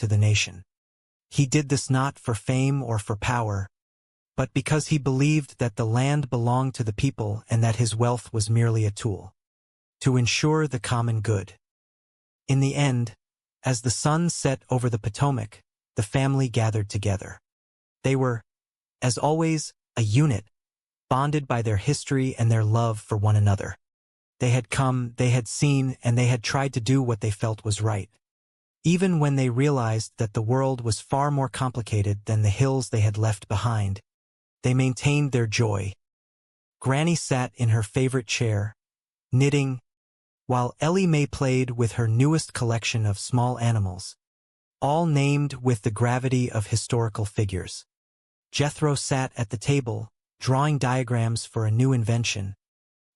to the nation. He did this not for fame or for power, but because he believed that the land belonged to the people and that his wealth was merely a tool to ensure the common good. In the end, as the sun set over the Potomac, the family gathered together. They were, as always, a unit, bonded by their history and their love for one another. They had come, they had seen, and they had tried to do what they felt was right. Even when they realized that the world was far more complicated than the hills they had left behind, they maintained their joy. Granny sat in her favorite chair, knitting, while Ellie Mae played with her newest collection of small animals, all named with the gravity of historical figures. Jethro sat at the table, drawing diagrams for a new invention,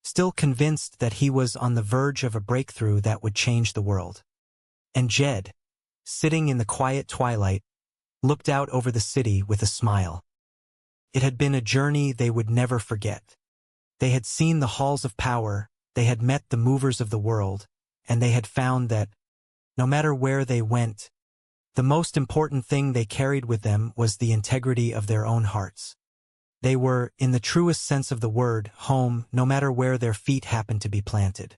still convinced that he was on the verge of a breakthrough that would change the world. And Jed, sitting in the quiet twilight, looked out over the city with a smile. It had been a journey they would never forget. They had seen the halls of power, they had met the movers of the world, and they had found that, no matter where they went, the most important thing they carried with them was the integrity of their own hearts. They were, in the truest sense of the word, home, no matter where their feet happened to be planted.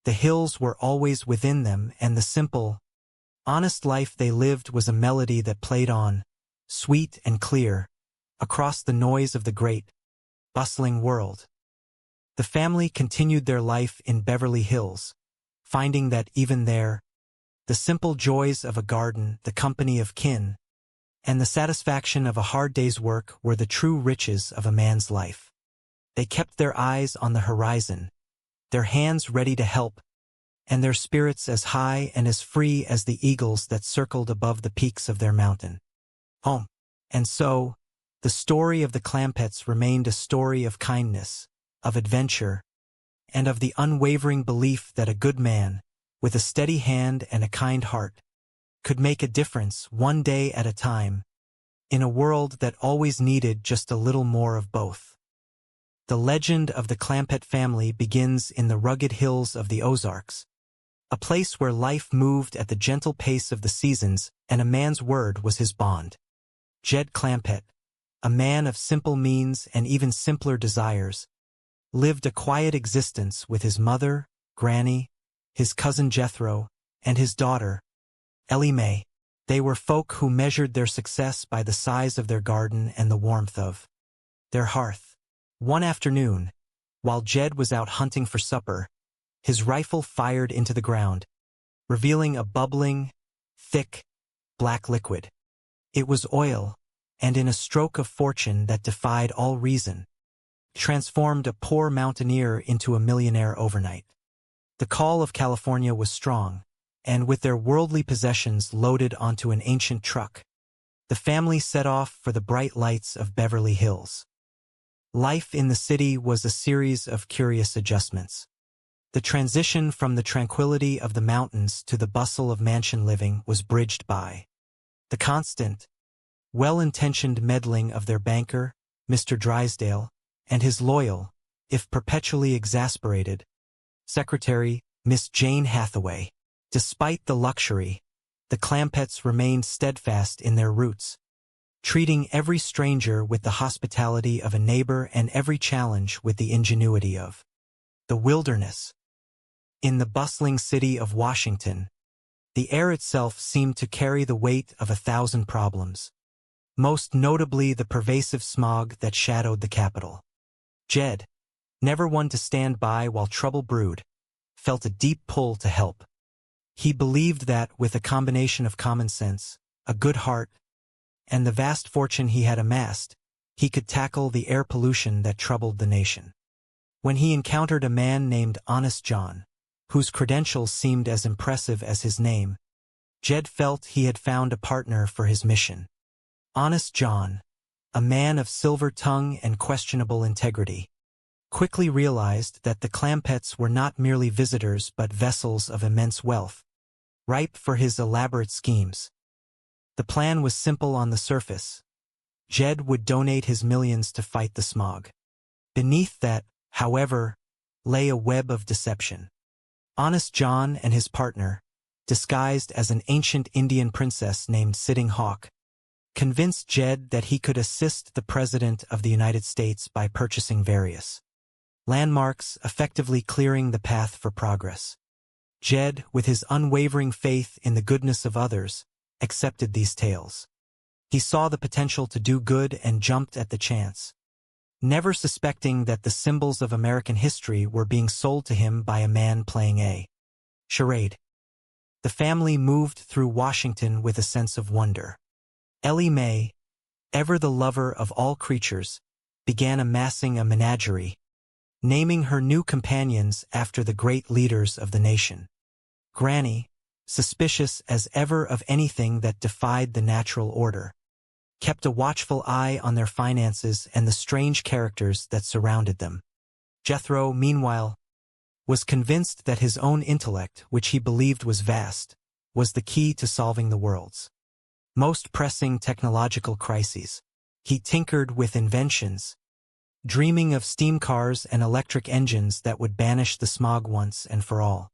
The hills were always within them, and the simple, honest life they lived was a melody that played on, sweet and clear, across the noise of the great, bustling world. The family continued their life in Beverly Hills, finding that even there, the simple joys of a garden, the company of kin, and the satisfaction of a hard day's work were the true riches of a man's life. They kept their eyes on the horizon, their hands ready to help, and their spirits as high and as free as the eagles that circled above the peaks of their mountain home. And so, the story of the Clampetts remained a story of kindness, of adventure, and of the unwavering belief that a good man, with a steady hand and a kind heart, could make a difference one day at a time, in a world that always needed just a little more of both. The legend of the Clampett family begins in the rugged hills of the Ozarks, a place where life moved at the gentle pace of the seasons and a man's word was his bond. Jed Clampett, a man of simple means and even simpler desires, lived a quiet existence with his mother, Granny, his cousin Jethro, and his daughter, Ellie Mae. They were folk who measured their success by the size of their garden and the warmth of their hearth. One afternoon, while Jed was out hunting for supper, his rifle fired into the ground, revealing a bubbling, thick, black liquid. It was oil, and in a stroke of fortune that defied all reason, transformed a poor mountaineer into a millionaire overnight. The call of California was strong, and with their worldly possessions loaded onto an ancient truck, the family set off for the bright lights of Beverly Hills. Life in the city was a series of curious adjustments. The transition from the tranquility of the mountains to the bustle of mansion living was bridged by the constant, well-intentioned meddling of their banker, Mr. Drysdale, and his loyal, if perpetually exasperated, secretary, Miss Jane Hathaway. Despite the luxury, the Clampetts remained steadfast in their roots, treating every stranger with the hospitality of a neighbor and every challenge with the ingenuity of the wilderness. In the bustling city of Washington, the air itself seemed to carry the weight of 1,000 problems, most notably the pervasive smog that shadowed the capital. Jed, never one to stand by while trouble brewed, felt a deep pull to help. He believed that, with a combination of common sense, a good heart, and the vast fortune he had amassed, he could tackle the air pollution that troubled the nation. When he encountered a man named Honest John, whose credentials seemed as impressive as his name, Jed felt he had found a partner for his mission. Honest John, a man of silver tongue and questionable integrity, quickly realized that the Clampetts were not merely visitors but vessels of immense wealth, ripe for his elaborate schemes. The plan was simple on the surface. Jed would donate his millions to fight the smog. Beneath that, however, lay a web of deception. Honest John and his partner, disguised as an ancient Indian princess named Sitting Hawk, convinced Jed that he could assist the President of the United States by purchasing various landmarks, effectively clearing the path for progress. Jed, with his unwavering faith in the goodness of others, accepted these tales. He saw the potential to do good and jumped at the chance, never suspecting that the symbols of American history were being sold to him by a man playing a charade. The family moved through Washington with a sense of wonder. Ellie Mae, ever the lover of all creatures, began amassing a menagerie, naming her new companions after the great leaders of the nation. Granny, suspicious as ever of anything that defied the natural order, kept a watchful eye on their finances and the strange characters that surrounded them. Jethro, meanwhile, was convinced that his own intellect, which he believed was vast, was the key to solving the world's most pressing technological crises. He tinkered with inventions, dreaming of steam cars and electric engines that would banish the smog once and for all.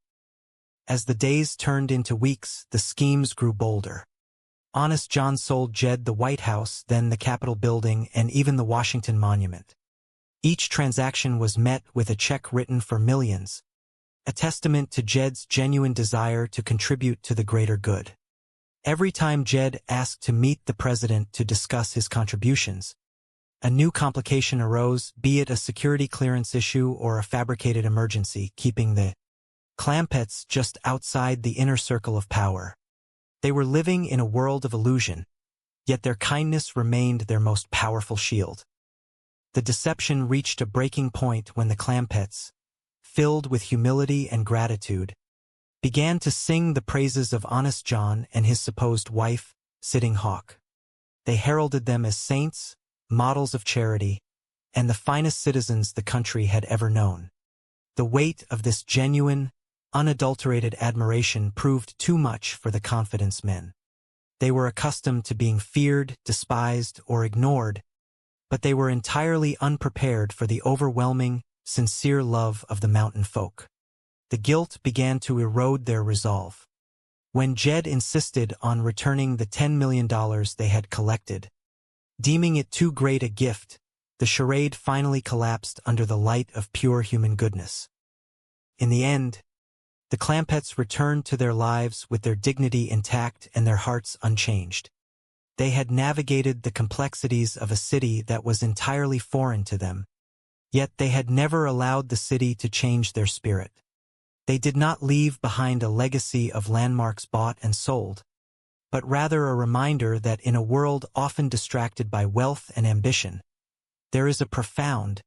As the days turned into weeks, the schemes grew bolder. Honest John sold Jed the White House, then the Capitol building, and even the Washington Monument. Each transaction was met with a check written for millions, a testament to Jed's genuine desire to contribute to the greater good. Every time Jed asked to meet the president to discuss his contributions, a new complication arose, be it a security clearance issue or a fabricated emergency, keeping the Clampetts just outside the inner circle of power. They were living in a world of illusion, yet their kindness remained their most powerful shield. The deception reached a breaking point when the Clampetts, filled with humility and gratitude, began to sing the praises of Honest John and his supposed wife, Sitting Hawk. They heralded them as saints, models of charity, and the finest citizens the country had ever known. The weight of this genuine, unadulterated admiration proved too much for the confidence men. They were accustomed to being feared, despised, or ignored, but they were entirely unprepared for the overwhelming, sincere love of the mountain folk. The guilt began to erode their resolve. When Jed insisted on returning the $10 million they had collected, deeming it too great a gift, the charade finally collapsed under the light of pure human goodness. In the end, the Clampetts returned to their lives with their dignity intact and their hearts unchanged. They had navigated the complexities of a city that was entirely foreign to them, yet they had never allowed the city to change their spirit. They did not leave behind a legacy of landmarks bought and sold, but rather a reminder that in a world often distracted by wealth and ambition, there is a profound,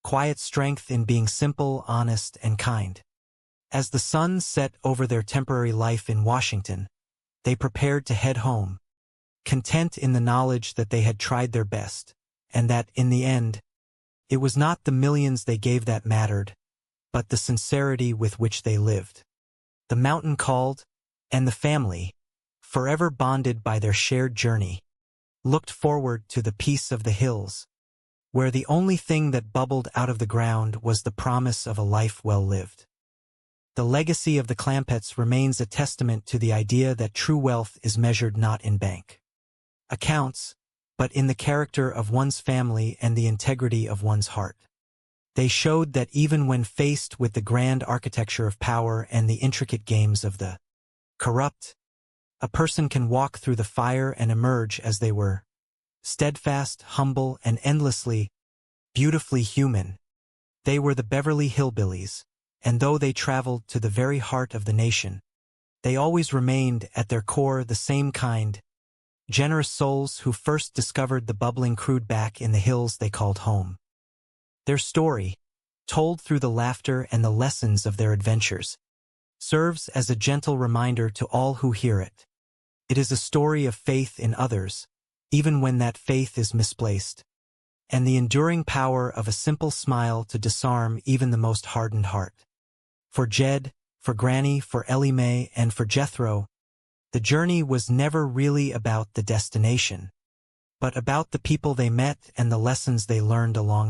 quiet strength in being simple, honest, and kind. As the sun set over their temporary life in Washington, they prepared to head home, content in the knowledge that they had tried their best, and that, in the end, it was not the millions they gave that mattered, but the sincerity with which they lived. The mountain called, and the family, forever bonded by their shared journey, looked forward to the peace of the hills, where the only thing that bubbled out of the ground was the promise of a life well lived. The legacy of the Clampetts remains a testament to the idea that true wealth is measured not in bank accounts, but in the character of one's family and the integrity of one's heart. They showed that even when faced with the grand architecture of power and the intricate games of the corrupt, a person can walk through the fire and emerge as they were, steadfast, humble, and endlessly, beautifully human. They were the Beverly Hillbillies, and though they traveled to the very heart of the nation, they always remained at their core the same kind, generous souls who first discovered the bubbling crude back in the hills they called home. Their story, told through the laughter and the lessons of their adventures, serves as a gentle reminder to all who hear it. It is a story of faith in others, even when that faith is misplaced, and the enduring power of a simple smile to disarm even the most hardened heart. For Jed, for Granny, for Ellie Mae, and for Jethro, the journey was never really about the destination, but about the people they met and the lessons they learned along